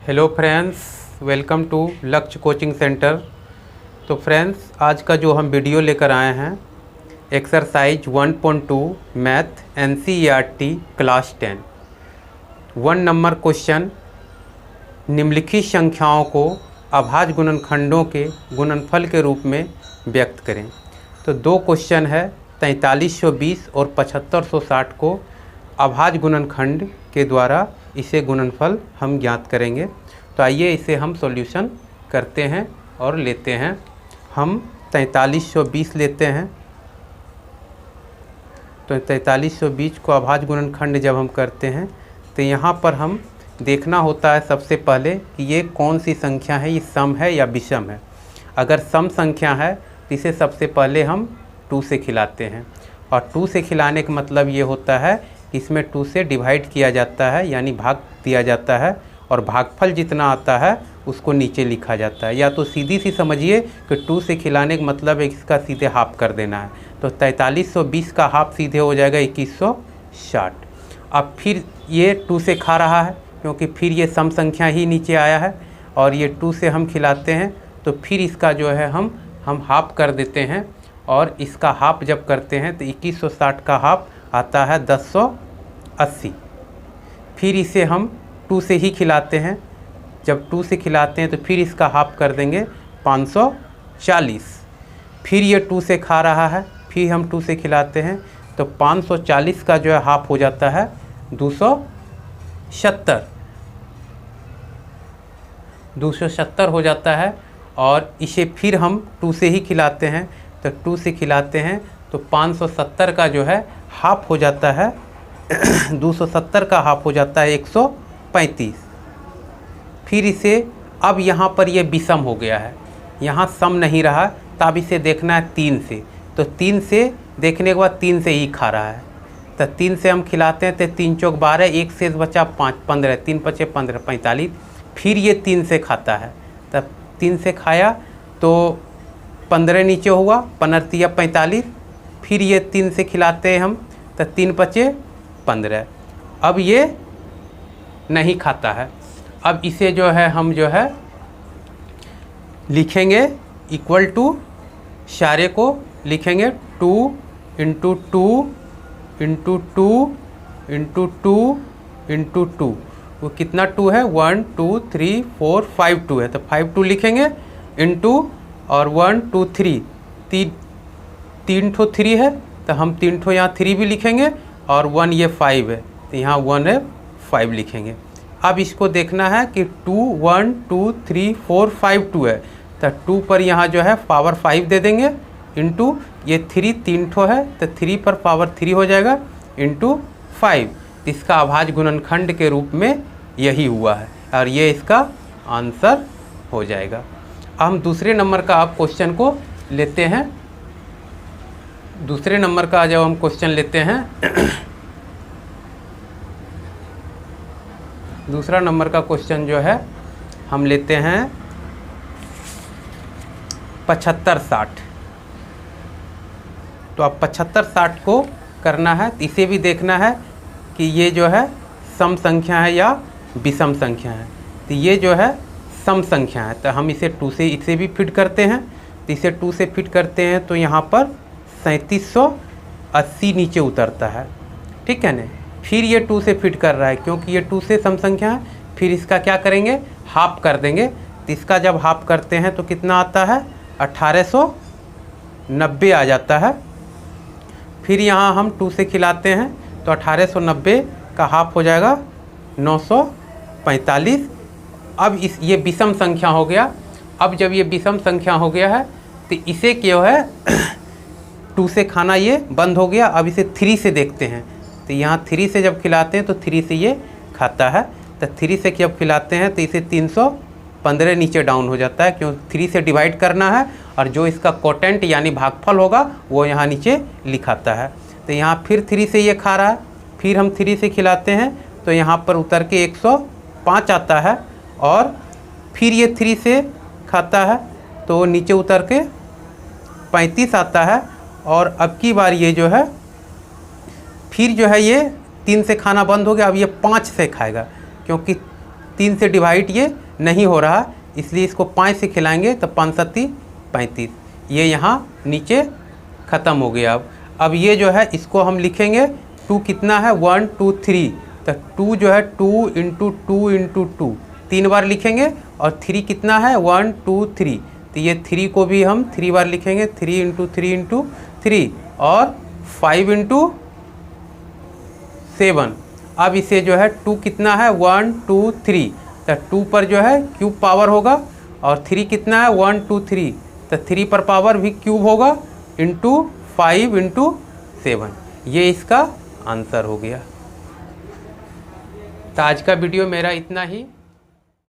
Hello friends, welcome to लक्ष्य coaching centre. तो friends, आज का जो हम वीडियो लेकर आए हैं exercise 1.2 math NCERT class 10 1 number question. निम्नलिखित संख्याओं को अभाज्य गुणनखंडों के गुणनफल के रूप में व्यक्त करें। तो दो क्वेश्चन है, 4320 और 7560 को अभाज्य गुणनखंड के द्वारा इसे गुणनफल हम ज्ञात करेंगे। तो आइए इसे हम सॉल्यूशन करते हैं और लेते हैं। हम 4320 लेते हैं। तो 4320 को अभाज्य गुणनखंड जब हम करते हैं तो यहाँ पर हम देखना होता है सबसे पहले कि ये कौन सी संख्या है, ये सम है या विषम है। अगर सम संख्या है तो इसे सबसे पहले हम 2 से खिलाते हैं, और 2 से खिलाने का मतलब ये होता है कि इसमें 2 से डिवाइड किया जाता है, यानी भाग दिया जाता है, और भागफल जितना आता है उसको नीचे लिखा जाता है। या तो सीधी सी समझिए कि 2 से खिलाने का मतलब है इसका सीधे हाफ कर देना है। तो 4320 का हाफ सीधे हो जाएगा 2160। अब फिर ये 2 से खा रहा है क्योंकि फिर ये सम संख्या ही नीचे आया है, और ये 2 से हम खिलाते हैं तो फिर इसका जो है हम हाफ कर देते हैं, और इसका हाफ जब करते हैं तो 2160 का हाफ आता है 1080। फिर इसे हम 2 से ही खिलाते हैं। जब 2 से खिलाते हैं तो फिर इसका हाफ कर देंगे 540। फिर ये 2 से खा रहा है, फिर हम 2 से खिलाते हैं तो 540 का जो है हाफ हो जाता है 270 हो जाता है। और इसे फिर हम 2 से ही खिलाते हैं, तो 2 से खिलाते हैं तो 570 का जो है हाफ हो जाता है 270 का हाफ हो जाता है 135। फिर इसे अब यहाँ पर ये विषम हो गया है, यहाँ सम नहीं रहा, तब इसे देखना है 3 से। तो 3 से देखने के बाद 3 से ही खा रहा है, तो 3 से हम खिलाते हैं तो 3 चौक 12, 1 से बचा 5, 15, 3 पचे 15, 45। फिर ये 3 से खाता है, तब 3 से खाया तो 15 नीचे हुआ, 15 45। फिर ये 3 से खिलाते हैं हम तो 3 पचे 15। अब ये नहीं खाता है। अब इसे जो है हम जो है लिखेंगे इक्वल टू, सारे को लिखेंगे 2 × 2 × 2 × 2 × 2। वो कितना 2 है, 1 2 3 4 5 2 है, तो 5 2 लिखेंगे इंटू, और 1 2 3 तीन ठो 3 है तो हम 3 ठो यहाँ 3 भी लिखेंगे, और 1 ये 5 है तो यहाँ 1 है 5 लिखेंगे। अब इसको देखना है कि 2 1 2 3 4 5 2 है, तो 2 पर यहाँ जो है पावर 5 दे देंगे, इंटू ये 3 ठो है तो 3 पर पावर 3 हो जाएगा, इंटू 5। इसका अभाज्य गुणनखंड के रूप में यही हुआ है, और ये इसका आंसर हो जाएगा। हम दूसरे नंबर का आप क्वेश्चन को लेते हैं। दूसरे नंबर का जब हम क्वेश्चन लेते हैं दूसरा नंबर का क्वेश्चन जो है हम लेते हैं 7560। तो अब 7560 को करना है, तो इसे भी देखना है कि ये जो है सम संख्या है या विषम संख्या है। तो ये जो है सम संख्या है, तो हम इसे 2 से इसे भी फिट करते हैं। तो इसे 2 से फिट करते हैं तो यहाँ पर 3780 नीचे उतरता है, ठीक है ना। फिर ये 2 से फिट कर रहा है क्योंकि ये 2 से सम संख्या है। फिर इसका क्या करेंगे, हाफ कर देंगे। तो इसका जब हाफ करते हैं तो कितना आता है, 1890 आ जाता है। फिर यहाँ हम 2 से खिलाते हैं तो 1890 का हाफ हो जाएगा 945। अब ये विषम संख्या हो गया। अब जब ये विषम संख्या हो गया है तो इसे क्यों है 2 से खाना ये बंद हो गया। अब इसे 3 से देखते हैं, तो यहाँ 3 से जब खिलाते हैं तो 3 से ये खाता है। तो 3 से जब खिलाते हैं तो इसे 315 नीचे डाउन हो जाता है, क्यों 3 से डिवाइड करना है, और जो इसका कोटेंट यानी भागफल होगा वो यहाँ नीचे लिखाता है। तो यहाँ फिर 3 से ये खा रहा है, फिर हम 3 से खिलाते हैं तो यहाँ पर उतर के 105 आता है, और फिर ये 3 से खाता है तो नीचे उतर के 35 आता है। और अब की बार ये जो है फिर जो है ये 3 से खाना बंद हो गया, अब ये 5 से खाएगा, क्योंकि 3 से डिवाइड ये नहीं हो रहा, इसलिए इसको 5 से खिलाएंगे तो 5 7 35, ये यहाँ नीचे ख़त्म हो गया। अब ये जो है इसको हम लिखेंगे, 2 कितना है 1 2 3, तो 2 जो है 2 इंटू 2 इंटू 2 3 बार लिखेंगे, और 3 कितना है 1 2 3, तो ये 3 को भी हम 3 बार लिखेंगे, 3 इंटू 3 इंटू 3, और 5 इंटू 7। अब इसे जो है 2 कितना है 1 2 3, तो 2 पर जो है क्यूब पावर होगा, और 3 कितना है 1 2 3, तो 3 पर पावर भी क्यूब होगा, इंटू 5 इंटू 7, ये इसका आंसर हो गया। तो आज का वीडियो मेरा इतना ही।